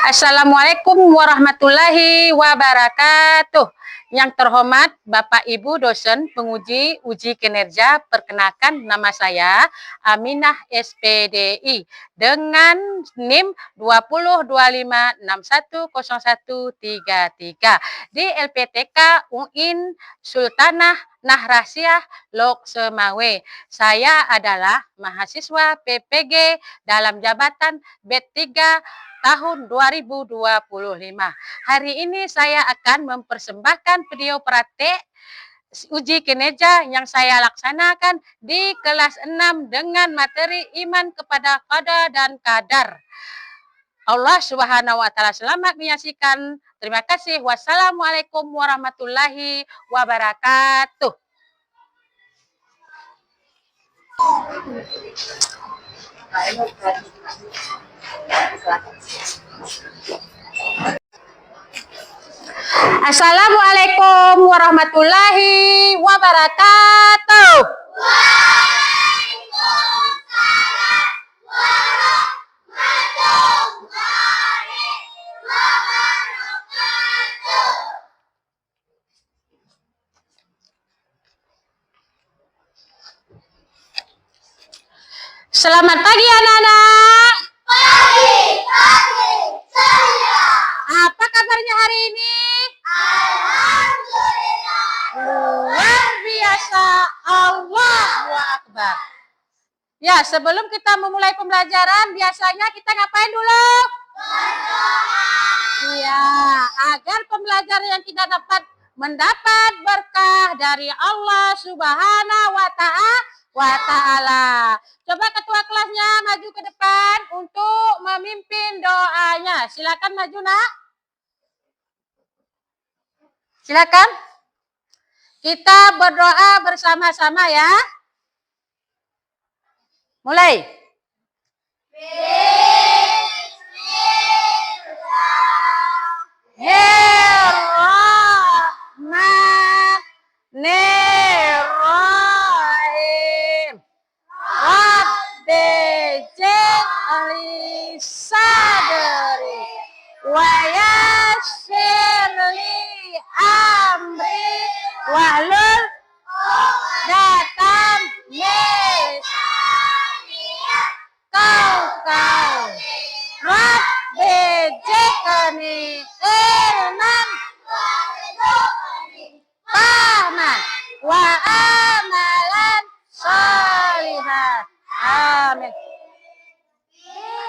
Assalamualaikum warahmatullahi wabarakatuh. Yang terhormat Bapak Ibu dosen penguji uji kinerja, perkenalkan nama saya Aminah SPDI dengan NIM 2025610133 di LPTK UIN Sultanah Nahrasiah Lok Semawe. Saya adalah mahasiswa PPG dalam jabatan B3 tahun 2025. Hari ini saya akan mempersembahkan video praktek uji kinerja yang saya laksanakan di kelas 6 dengan materi iman kepada qada dan qadar. Allah Subhanahu wa taala selamat menyaksikan. Terima kasih. Wassalamualaikum warahmatullahi wabarakatuh. Assalamualaikum warahmatullahi wabarakatuh. Waalaikumsalam warahmatullahi wabarakatuh. Selamat pagi anak-anak. Pagi saya. Apa kabarnya hari ini? Alhamdulillah. Luar biasa. Allahu Akbar. Ya, sebelum kita memulai pembelajaran, biasanya kita ngapain dulu? Berdoa. Iya, agar pembelajaran yang kita dapat mendapat berkah dari Allah Subhanahu wa taala. Coba ketua kelasnya maju ke depan untuk memimpin doanya. Silakan maju, Nak. Silakan. Kita berdoa bersama-sama ya. Mulai. Bismillahirrahmanirrahim. Rabbi ij'alni sadri wa yassir li amri wahlul 'uqdatam min kau Rabbi ij'alni ilman fahman wa amalan sholihan. Amin.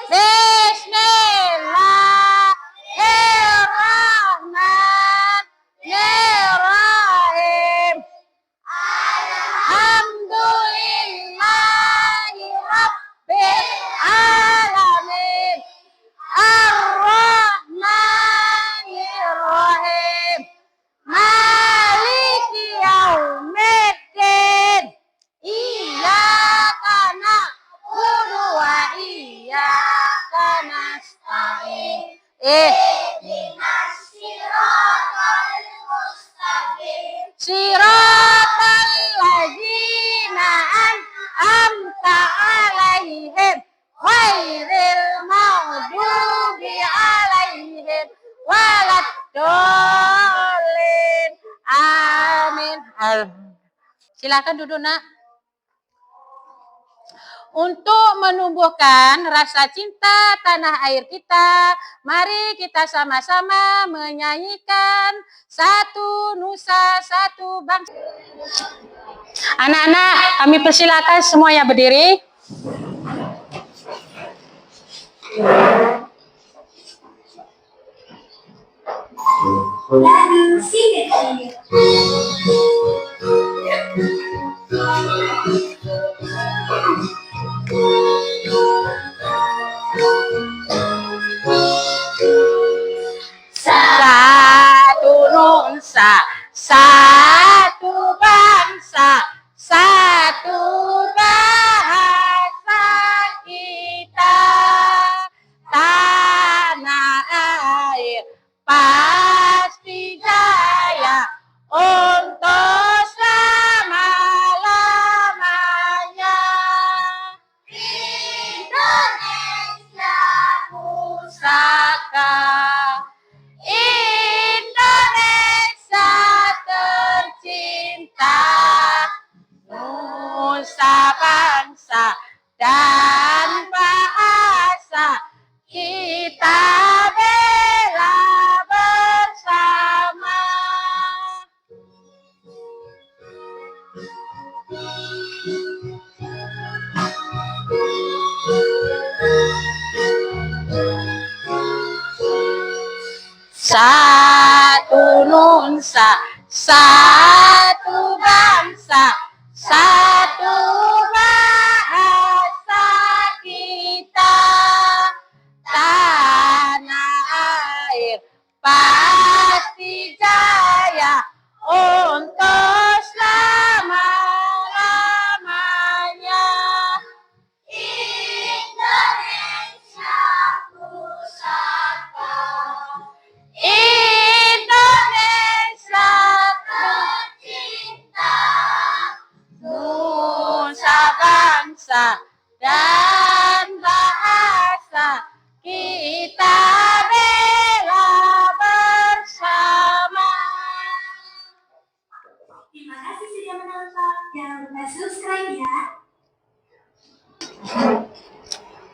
Bismillahirrahmanirrahim. Alhamdulillahi rabbil alamin. Ar-Rahmanir-Rahim. Maliki yaumiddin. Iyyaka na'budu wa iyyaka nasta'in. Ihdinas siratal mustaqim. Siratal ladzina an'amta 'alaihim ghairil maghdubi 'alaihim waladdallin. Amin. Silakan duduk, Nak. Untuk menumbuhkan rasa cinta tanah air kita, mari kita sama-sama menyanyikan satu nusa, satu bangsa. Anak-anak, kami persilakan semuanya berdiri. Lagu singkat. Satu nusa, satu bangsa, satu bahasa kita. Tanah air pasti jaya. Oh Satu nusa, satu bangsa, satu bahasa kita. Tanah air pasti jaya untuk selama-lamanya. Indonesia Pusaka, Indonesia tercinta, nusa bangsa dan bahasa kita bela bersama. Terima kasih sudah menonton. Jangan lupa subscribe ya.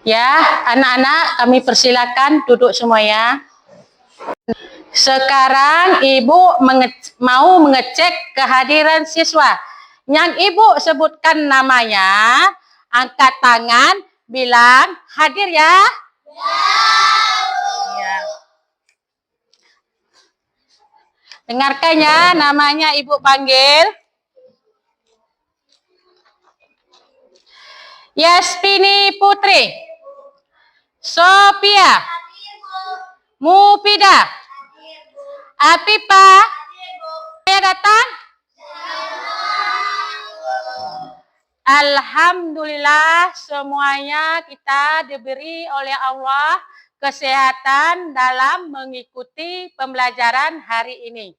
Ya, anak-anak kami persilakan duduk semua ya. Sekarang Ibu mau mengecek kehadiran siswa. Yang Ibu sebutkan namanya, angkat tangan, bilang hadir ya. Ya. Dengarkan ya, namanya Ibu panggil. Yasmini Putri, Sophia, Mufida, Apipa, saya datang. Alhamdulillah semuanya kita diberi oleh Allah kesehatan dalam mengikuti pembelajaran hari ini.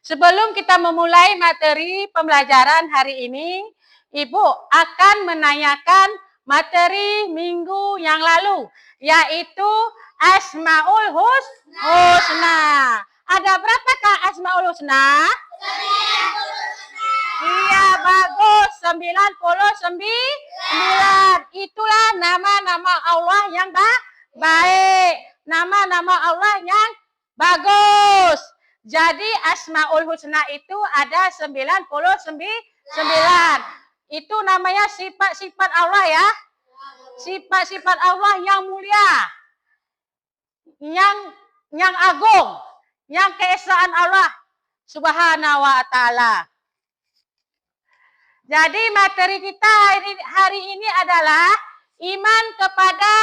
Sebelum kita memulai materi pembelajaran hari ini, Ibu akan menanyakan materi minggu yang lalu, yaitu Asmaul Husna. Ada berapakah Asmaul Husna? Iya, bagus. 99. Itulah nama-nama Allah yang baik. Nama-nama Allah yang bagus. Jadi Asmaul Husna itu ada 99. Itu namanya sifat-sifat Allah ya. Sifat-sifat Allah yang mulia. Yang agung. Yang keesaan Allah Subhanahu wa ta'ala. Jadi materi kita hari ini adalah iman kepada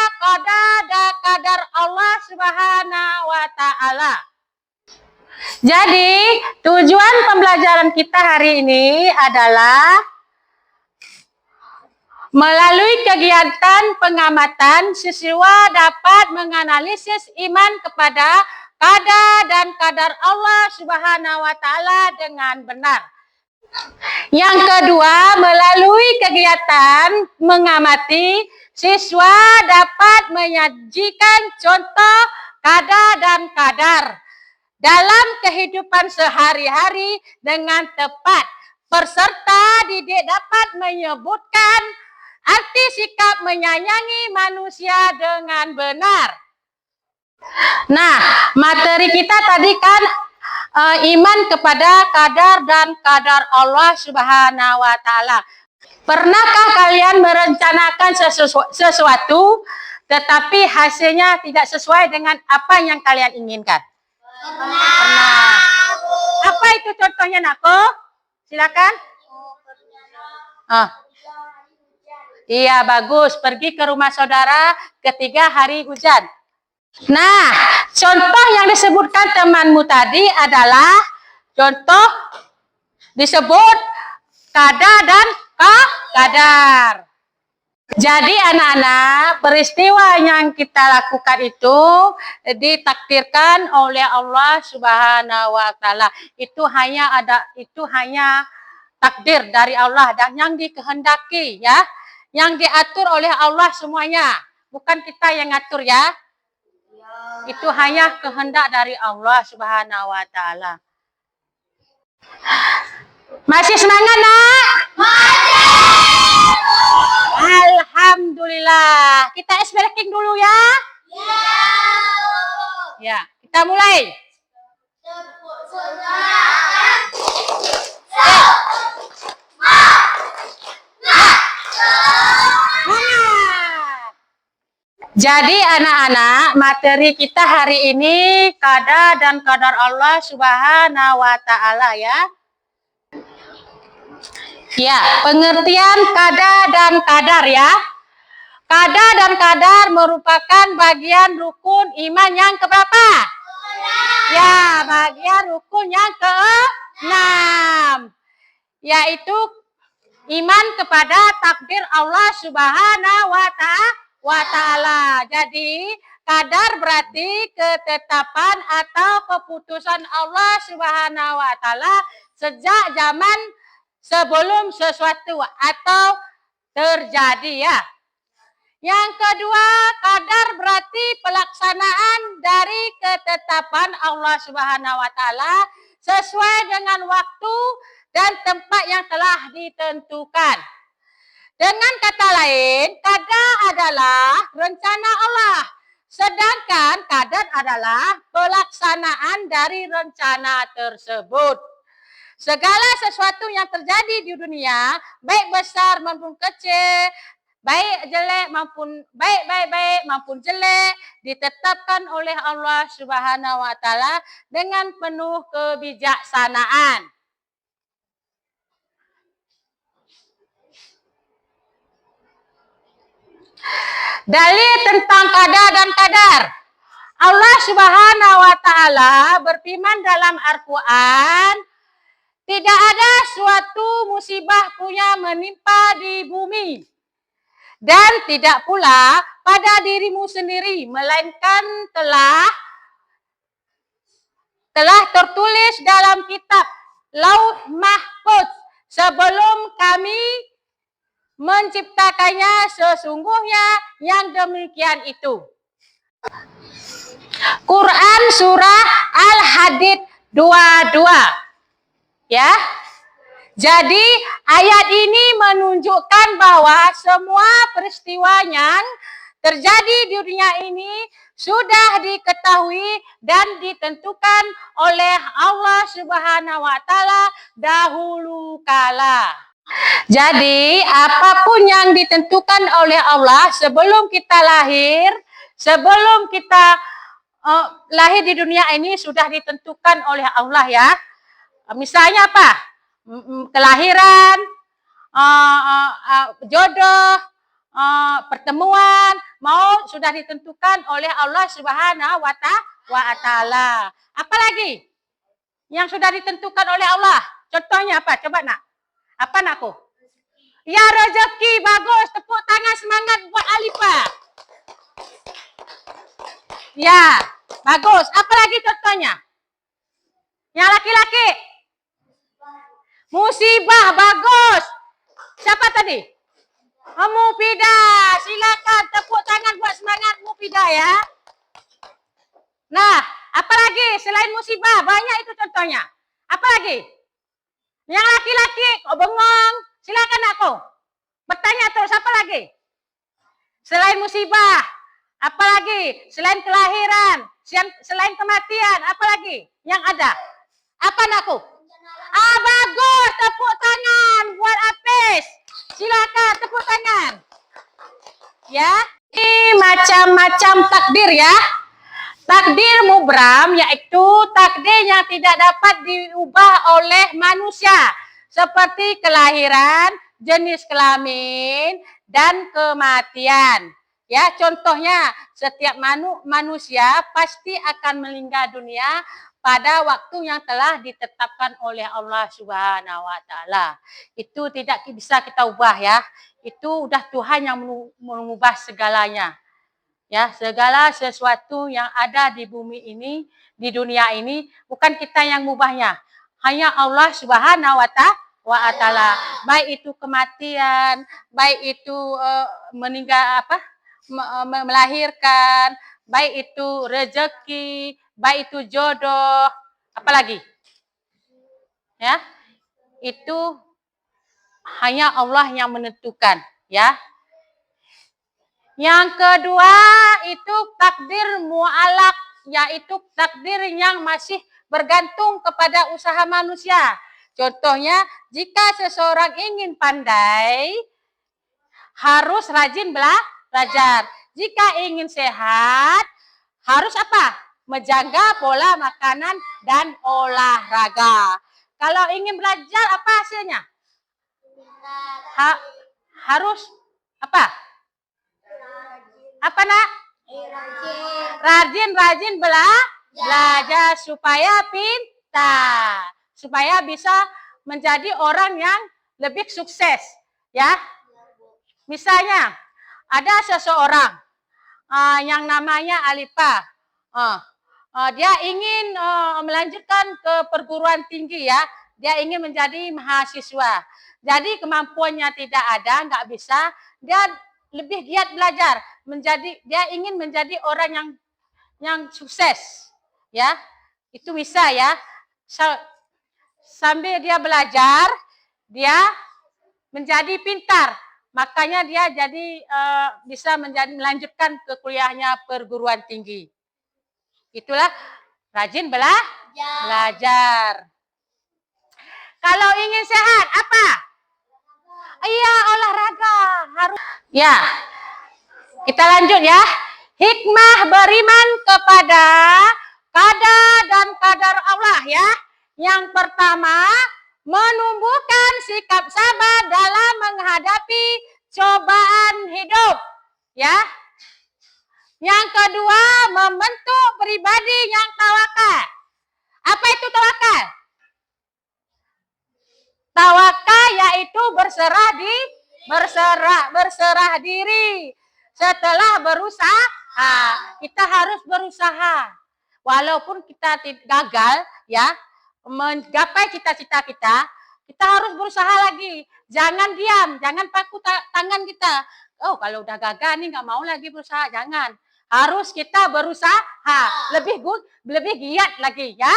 qadar Allah Subhanahu wa ta'ala. Jadi tujuan pembelajaran kita hari ini adalah melalui kegiatan pengamatan, siswa dapat menganalisis iman kepada qadar Allah Subhanahu wa ta'ala dengan benar. Yang kedua, melalui kegiatan mengamati, siswa dapat menyajikan contoh qadar dalam kehidupan sehari-hari dengan tepat. Peserta didik dapat menyebutkan arti sikap menyayangi manusia dengan benar. Nah, materi kita tadi kan iman kepada qadar Allah Subhanahu wa ta'ala. Pernahkah kalian merencanakan sesuatu tetapi hasilnya tidak sesuai dengan apa yang kalian inginkan? Pernah. Apa itu contohnya, Nako? Silakan. Iya, bagus. Pergi ke rumah saudara ketika hari hujan. Nah, contoh yang disebutkan temanmu tadi adalah contoh disebut qadar dan qadar. Jadi anak-anak, peristiwa yang kita lakukan itu ditakdirkan oleh Allah Subhanahu wa ta'ala. Itu hanya takdir dari Allah dan yang dikehendaki ya, yang diatur oleh Allah semuanya. Bukan kita yang ngatur ya. Itu hanya kehendak dari Allah Subhanahu wa ta'ala. Masih semangat, Nak? Alhamdulillah. Kita breaking dulu ya. Ya, kita mulai. Jadi anak-anak, materi kita hari ini qada dan qadar Allah Subhanahu wa taala ya. Ya, pengertian qada dan qadar ya. Qada dan qadar merupakan bagian rukun iman yang keberapa? Ya, bagian rukun yang ke-6. Yaitu iman kepada takdir Allah Subhanahu wa taala. Jadi, qadar berarti ketetapan atau keputusan Allah Subhanahu wa taala sejak zaman sebelum sesuatu atau terjadi ya. Yang kedua, qadar berarti pelaksanaan dari ketetapan Allah Subhanahu wa taala sesuai dengan waktu dan tempat yang telah ditentukan. Dengan kata lain, qada adalah rencana Allah, sedangkan qadar adalah pelaksanaan dari rencana tersebut. Segala sesuatu yang terjadi di dunia, baik besar maupun kecil, baik jelek maupun baik maupun jelek, ditetapkan oleh Allah Subhanahu wa taala dengan penuh kebijaksanaan. Dalil tentang qada dan qadar. Allah Subhanahu wa taala berfirman dalam Al-Qur'an, tidak ada suatu musibah pun yang menimpa di bumi dan tidak pula pada dirimu sendiri, melainkan telah tertulis dalam kitab Lauh Mahfuz sebelum kami menciptakannya, sesungguhnya yang demikian itu. Quran surah Al-Hadid 22. Ya. Jadi ayat ini menunjukkan bahwa semua peristiwa yang terjadi di dunia ini sudah diketahui dan ditentukan oleh Allah Subhanahu wa taala dahulu kala. Jadi apapun yang ditentukan oleh Allah sebelum kita lahir, sebelum kita lahir di dunia ini sudah ditentukan oleh Allah ya. Misalnya apa? Kelahiran, jodoh, pertemuan, maut sudah ditentukan oleh Allah Subhanahu wa taala. Apalagi yang sudah ditentukan oleh Allah? Contohnya apa? Coba nak. Apa nakku? Ya, rezeki. Bagus. Tepuk tangan semangat buat Alifah. Ya, bagus. Apalagi contohnya? Yang laki-laki? Musibah. Bagus. Siapa tadi? Mufidah. Silakan tepuk tangan buat semangat Mufidah ya. Nah, apalagi selain musibah? Banyak itu contohnya. Apalagi? Yang laki-laki kok bengong? Silakan aku. Bertanya terus, apa lagi? Selain musibah, apa lagi? Selain kelahiran, selain kematian, apa lagi yang ada? Apa nakku? Bagus, tepuk tangan buat Apis. Silakan tepuk tangan. Ya, ini macam-macam takdir ya. Takdir mubram yaitu takdir yang tidak dapat diubah oleh manusia. Seperti kelahiran, jenis kelamin, dan kematian. Ya, contohnya setiap manusia pasti akan meninggal dunia pada waktu yang telah ditetapkan oleh Allah Subhanahu wa taala. Itu tidak bisa kita ubah ya. Itu udah Tuhan yang mengubah segalanya. Ya, segala sesuatu yang ada di bumi ini, di dunia ini, bukan kita yang mengubahnya. Hanya Allah Subhanahu wa taala. Baik itu kematian, baik itu meninggal melahirkan, baik itu rezeki, baik itu jodoh, apalagi? Ya. Itu hanya Allah yang menentukan, ya. Yang kedua itu takdir mu'alaq, yaitu takdir yang masih bergantung kepada usaha manusia. Contohnya, jika seseorang ingin pandai, harus rajin belajar. Jika ingin sehat, harus apa? Menjaga pola makanan dan olahraga. Kalau ingin belajar, apa hasilnya? Harus apa? Apa nak? Rajin belajar supaya pintar, supaya bisa menjadi orang yang lebih sukses, ya. Misalnya ada seseorang yang namanya Alipa, dia ingin melanjutkan ke perguruan tinggi, ya. Dia ingin menjadi mahasiswa. Jadi kemampuannya tidak ada, nggak bisa. Dia lebih giat belajar, dia ingin menjadi orang yang sukses, ya. Itu bisa, ya. Sambil dia belajar, dia menjadi pintar. Makanya dia jadi bisa melanjutkan ke kuliahnya perguruan tinggi. Itulah rajin belajar. Kalau ingin sehat, apa? Iya, olahraga harus. Ya, kita lanjut, ya. Hikmah beriman kepada qada dan qadar Allah, ya. Yang pertama, menumbuhkan sikap sabar dalam menghadapi cobaan hidup, ya. Yang kedua, membentuk pribadi yang tawakal. Apa itu tawakal? Tawakal yaitu berserah diri. Setelah berusaha, kita harus berusaha. Walaupun kita gagal, ya, menggapai cita-cita kita harus berusaha lagi. Jangan diam, jangan paku tangan kita. Oh, kalau udah gagal nih nggak mau lagi berusaha, jangan. Harus kita berusaha, lebih giat lagi, ya.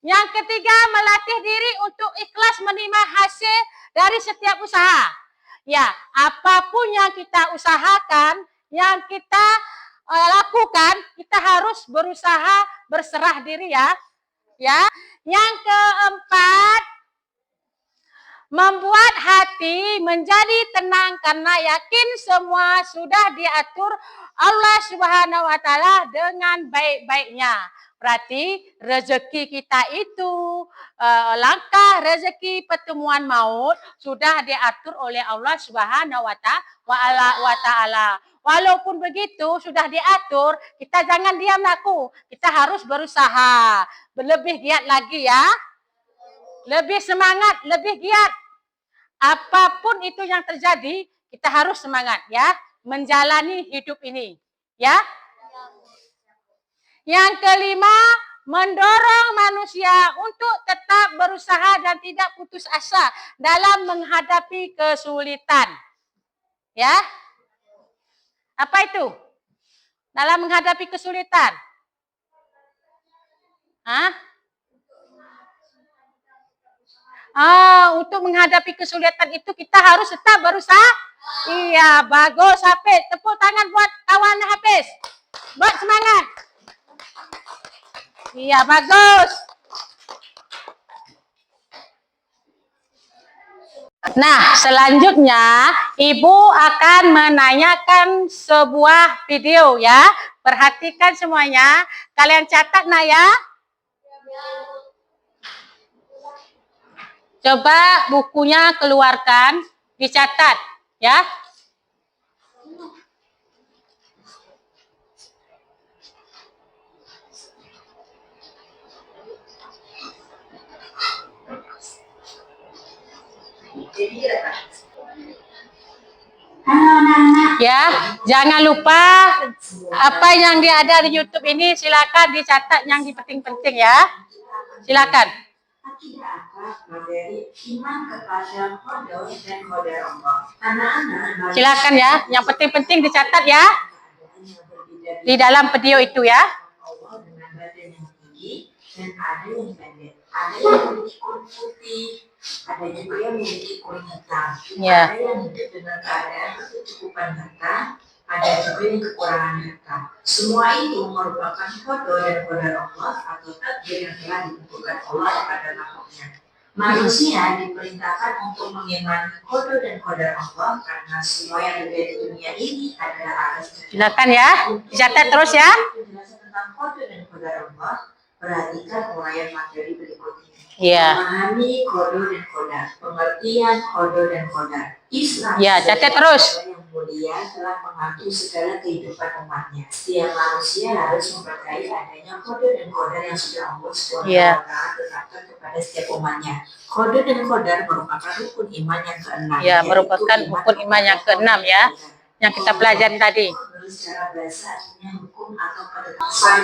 Yang ketiga, melatih diri untuk ikhlas menerima hasil dari setiap usaha. Ya, apapun yang kita usahakan, yang kita lakukan, kita harus berusaha berserah diri, ya. Ya. Yang keempat, membuat hati menjadi tenang karena yakin semua sudah diatur Allah Subhanahu wa taala dengan baik-baiknya. Berarti rezeki kita itu, langkah rezeki pertemuan maut sudah diatur oleh Allah Subhanahu wa taala. Walaupun begitu sudah diatur, kita jangan diam laku. Kita harus berusaha, lebih giat lagi, ya. Lebih semangat, lebih giat. Apapun itu yang terjadi, kita harus semangat, ya, menjalani hidup ini, ya. Yang kelima, mendorong manusia untuk tetap berusaha dan tidak putus asa dalam menghadapi kesulitan. Ya. Apa itu? Dalam menghadapi kesulitan. Untuk menghadapi kesulitan itu kita harus tetap berusaha. Iya, bagus Hafiz. Tepuk tangan buat kawan Hafiz. Buat semangat. Iya, bagus. Nah, selanjutnya Ibu akan menanyakan sebuah video, ya. Perhatikan semuanya. Kalian catat, nah, ya. Coba bukunya keluarkan, dicatat, ya. Ya, jangan lupa apa yang ada di YouTube ini silakan dicatat yang penting-penting, ya. Silakan. Silakan, ya, yang penting-penting dicatat, ya, di dalam video itu, ya. Dan ada yang pendek, ada yang memiliki kulit putih, ada juga yang memiliki kulit hitam, ada yang hidup dengan keadaan kecukupan harta, ada juga yang kekurangan harta. Semua itu merupakan qada dan qadar Allah atau takdir yang telah ditentukan Allah kepada makhluknya. Manusia diperintahkan untuk mengimani kode dan kodar Allah karena semua yang terjadi di dunia ini adalah atas kehendak. Silakan ya, dicatat terus ya. Penjelasan tentang kode dan kodar Allah, perhatikan uraian materi berikut ini. Iya. Memahami kode dan kodar, pengertian kode dan kodar. Islam Ya, catat terus. yang mulia telah mengatur segala kehidupan umatnya. Setiap manusia harus mempercayai adanya kode dan kodar yang sudah Allah SWT tetapkan kepada setiap umatnya. Kode dan kodar merupakan rukun iman yang keenam. Ya, merupakan rukun iman yang keenam ya, yang kita pelajari tadi. Secara bahasa artinya hukum atau ketetapan.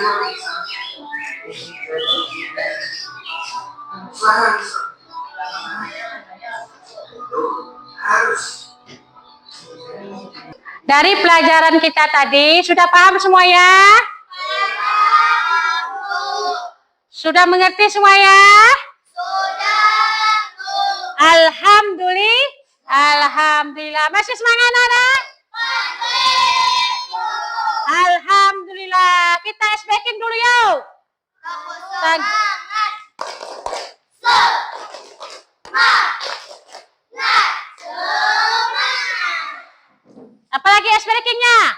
Dari pelajaran kita tadi, sudah paham semua ya? Sudah mengerti semua ya? Alhamdulillah. Alhamdulillah. Masih semangat anak? Alhamdulillah. Kita SBK dulu yuk. Apalagi SBK-nya?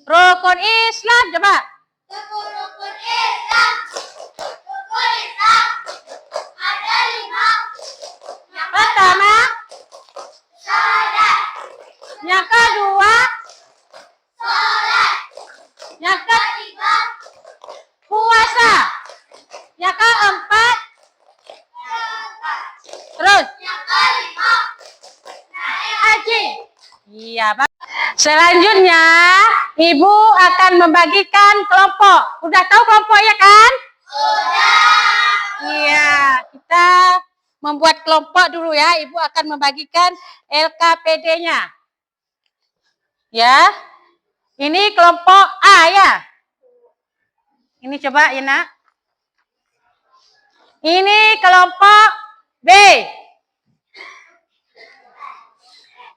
Rukun Islam, coba. Rukun Islam ada 5. Yang Pertama, syahadat, yang kedua, sholat, yang ketiga, puasa, yang keempat, terus yang kelima, haji. Iya, Pak. Selanjutnya, Ibu akan membagikan kelompok. Udah tahu kelompoknya kan? Iya, kita membuat kelompok dulu ya. Ibu akan membagikan LKPD-nya. Ya. Ini kelompok A ya. Ini coba ya, Nak. Ini kelompok B.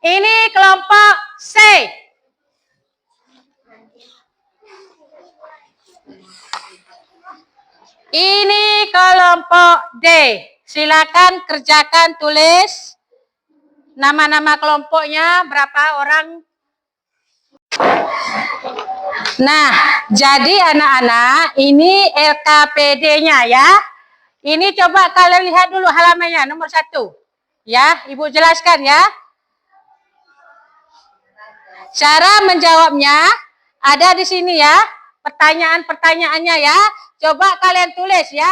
Ini kelompok C. Ini kelompok D. Silakan kerjakan, tulis nama-nama kelompoknya, berapa orang. Nah, jadi anak-anak, ini LKPD-nya ya. Ini coba kalian lihat dulu halamannya, nomor 1. Ya, Ibu jelaskan ya. Cara menjawabnya ada di sini ya. Pertanyaan-pertanyaannya ya. Coba kalian tulis ya.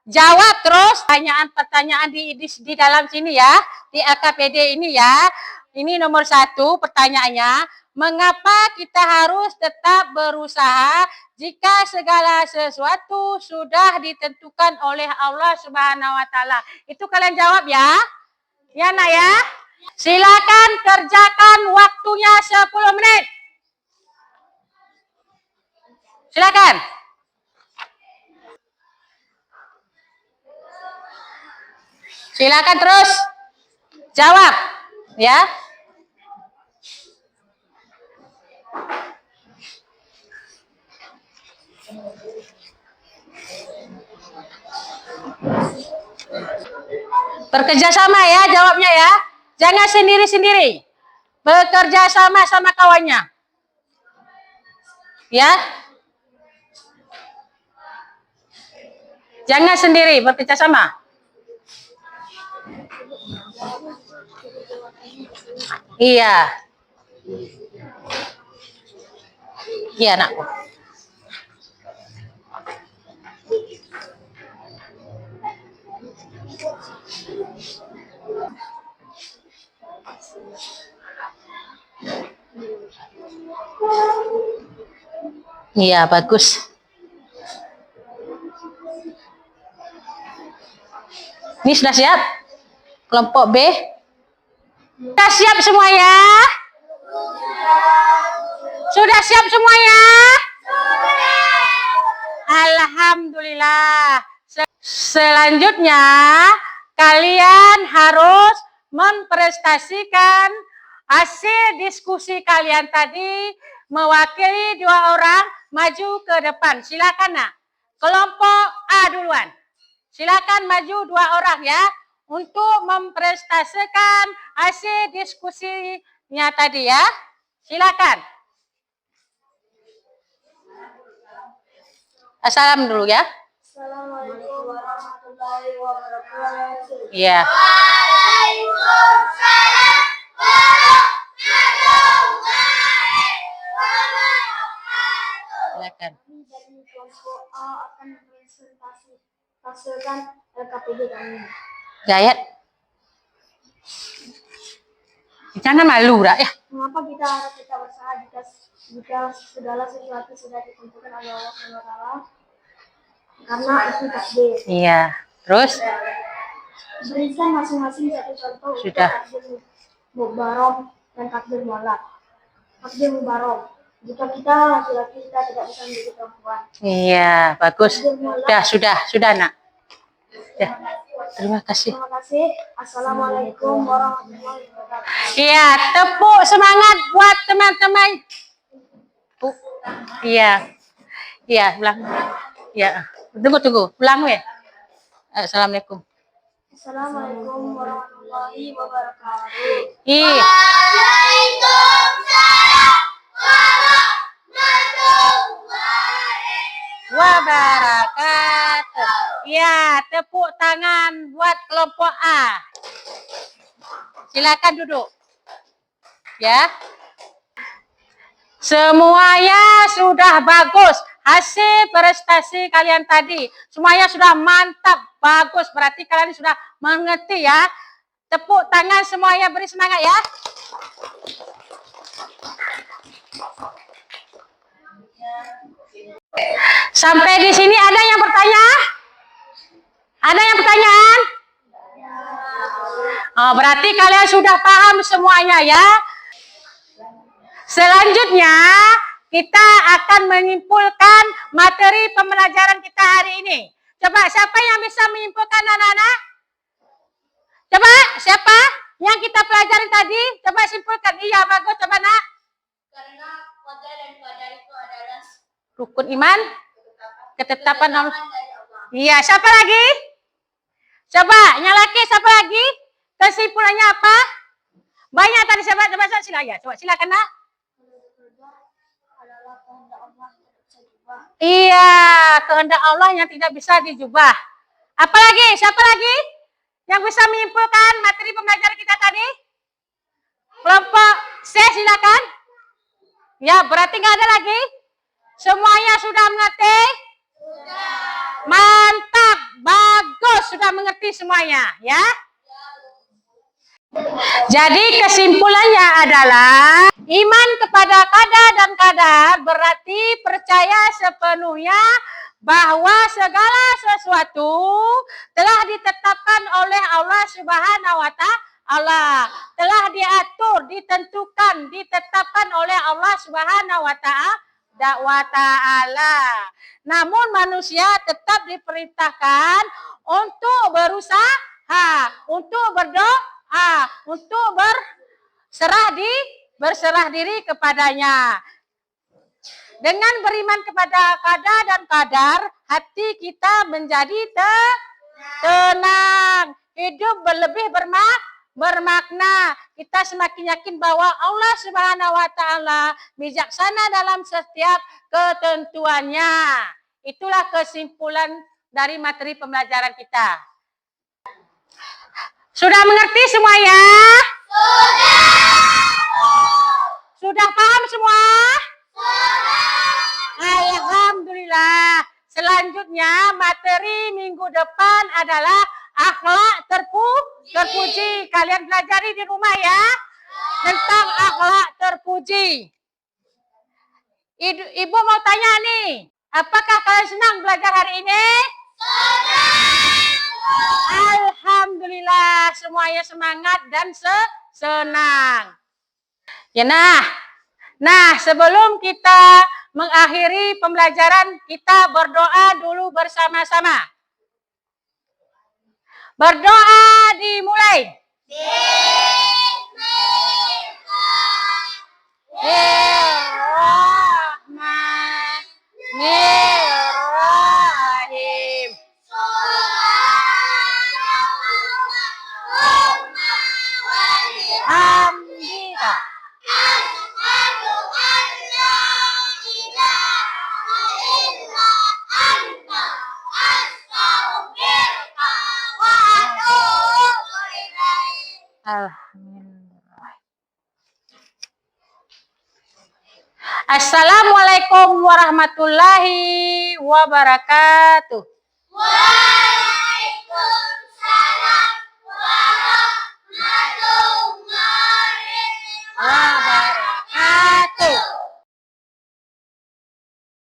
Jawab terus pertanyaan-pertanyaan di dalam sini ya. Di LKPD ini ya. Ini nomor 1 pertanyaannya. Mengapa kita harus tetap berusaha jika segala sesuatu sudah ditentukan oleh Allah Subhanahu wa Ta'ala? Itu kalian jawab ya. Ya, Nak ya. Silakan kerjakan, waktunya 10 menit. Silakan. Silakan terus jawab ya. Bekerja sama ya jawabnya ya. Jangan sendiri-sendiri. Bekerja sama sama kawannya. Ya. Jangan sendiri, bekerja sama. Iya. Iya, Nak. Iya, bagus. Ini sudah siap? Kelompok B. Sudah siap semua ya? Sudah siap semua ya? Alhamdulillah. Selanjutnya, kalian harus memprestasikan hasil diskusi kalian tadi, mewakili 2 orang maju ke depan. Silakan, Nak. Kelompok A duluan. Silakan maju 2 orang ya untuk mempresentasikan hasil diskusinya tadi ya. Silakan. Assalam dulu ya. Assalamualaikum warahmatullahi wabarakatuh. Iya. Waalaikumsalam warahmatullahi wabarakatuh. Silakan. Dari kelompok A akan mempresentasikan LKPD kami. Gayat. Jangan malu, Rak ya. Mengapa kita harus tetap berusaha jika segala sesuatu sudah ditentukan oleh Allah SWT? Karena itu takdir. Iya. Terus? Berikan masing-masing satu contoh Sudah. untuk takdir mubarom dan takdir mualaf. Takdir mubarom. Jika kita laki-laki kita tidak bisa menjadi perempuan. Iya, bagus. Takdir mualaf. Sudah, Nak. Ya. Terima kasih. Terima kasih. Assalamualaikum warahmatullahi wabarakatuh. Iya, tepuk semangat buat teman-teman. Iya. Iya, ulang. Iya. Tunggu. Ulang weh. Assalamualaikum. Assalamualaikum warahmatullahi wabarakatuh. Iya. Waalaikumsalam warahmatullahi Wabarakatuh. Ya, tepuk tangan buat kelompok A. Silakan duduk. Ya. Semuanya sudah bagus. Hasil prestasi kalian tadi. Semuanya sudah mantap, bagus. Berarti kalian sudah mengerti ya. Tepuk tangan semuanya, beri semangat ya. Sampai di sini ada yang bertanya? Ada yang pertanyaan? Oh, berarti kalian sudah paham semuanya ya. Selanjutnya kita akan menyimpulkan materi pembelajaran kita hari ini. Coba siapa yang bisa menyimpulkan anak-anak? Coba siapa yang kita pelajari tadi? Coba simpulkan. Iya bagus, coba nak. Karena qada dan qadar itu adalah Rukun iman, ketetapan Allah. Iya, siapa lagi? Coba, yang laki siapa lagi? Kesimpulannya apa? Banyak tadi siapa? Coba silakan. Coba silakan nak. adalah kehendak Allah yang tidak bisa diubah. Iya, kehendak Allah yang tidak bisa dijubah. Apalagi? Siapa lagi yang bisa menyimpulkan materi pembelajaran kita tadi? Kelompok C, silakan. Ya, berarti nggak ada lagi? Semuanya sudah mengerti? Sudah. Mantap, bagus, sudah mengerti semuanya, ya. Jadi kesimpulannya adalah iman kepada qada dan qadar berarti percaya sepenuhnya bahwa segala sesuatu telah ditetapkan oleh Allah Subhanahu wa Ta'ala, telah diatur, ditentukan, ditetapkan oleh Allah Subhanahu wa Ta'ala. Namun manusia tetap diperintahkan untuk berusaha, untuk berdoa, untuk berserah diri kepadanya. Dengan beriman kepada qada dan qadar, hati kita menjadi tenang, hidup lebih bermakna. Kita semakin yakin bahwa Allah Subhanahu wa Ta'ala bijaksana dalam setiap ketentuannya. Itulah kesimpulan dari materi pembelajaran kita. Sudah mengerti semuanya? Sudah paham semua? Alhamdulillah. Selanjutnya materi minggu depan adalah akhlak terpuji. Kalian pelajari di rumah ya. Tentang akhlak terpuji. Ibu mau tanya nih. Apakah kalian senang belajar hari ini? Alhamdulillah. Semuanya semangat dan senang. Ya Nah, sebelum kita mengakhiri pembelajaran, kita berdoa dulu bersama-sama. Berdoa dimulai. Bismillahirrahmanirrahim. Alhamdulillah. Assalamualaikum warahmatullahi wabarakatuh. Waalaikumsalam warahmatullahi wabarakatuh.